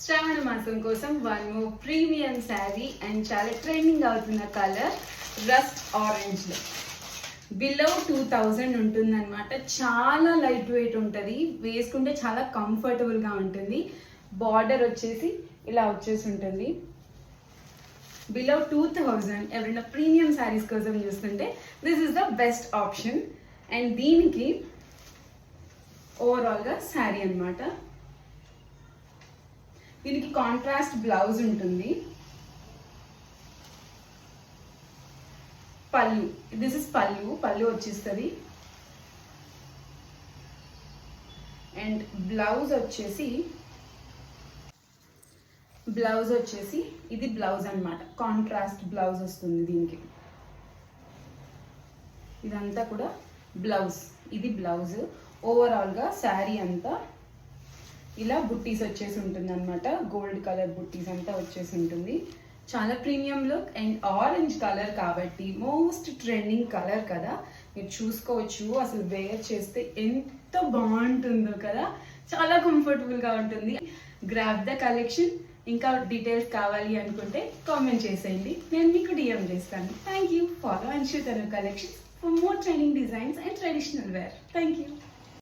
శ్రావణ మాసం కోసం one more premium sari and చాలా ట్రెండింగ్ అవుతున్న కలర్ రస్ట్ ఆరెంజ్ లో బిలో 2000 ఉంటుంది అనమాట. చాలా లైట్ వెయిట్ ఉంటుంది, వేసుకుంటే చాలా కంఫర్టబుల్ గా ఉంటుంది. బార్డర్ వచ్చేసి ఇలా వచ్చేసి ఉంటుంది. బిలో 2000 ఎవరైనా ప్రీమియం శారీస్ కోసం చూస్తుంటే this is the best option. And దీనికి ఓవరాల్ గా శారీ అన్నమాట. దీనికి కాంట్రాస్ట్ బ్లౌజ్ ఉంటుంది. పళ్ళు, దిస్ ఇస్ పళ్ళు వచ్చేస్తుంది. అండ్ బ్లౌజ్ వచ్చేసి ఇది బ్లౌజ్ అన్నమాట. కాంట్రాస్ట్ బ్లౌజ్ వస్తుంది దీనికి. ఇదంతా కూడా బ్లౌజ్, ఇది బ్లౌజ్. ఓవరాల్ గా శారీ అంతా ఇలా బుట్టీస్ వచ్చేసి ఉంటుంది అనమాట. గోల్డ్ కలర్ బుట్టీస్ అంతా వచ్చేసి ఉంటుంది. చాలా premium look and orange colour కాబట్టి మోస్ట్ ట్రెండింగ్ కలర్ కదా, మీరు చూసుకోవచ్చు. అసలు వేర్ చేస్తే ఎంత బాగుంటుందో కదా, చాలా కంఫర్టబుల్ గా ఉంటుంది. Grab the collection. ఇంకా డీటెయిల్స్ కావాలి అనుకుంటే కామెంట్ చేసేయండి, నేను మీకు డిఎం చేస్తాను. Thank you. Follow Anshu Tanu collections for more trending designs and traditional wear. Thank you.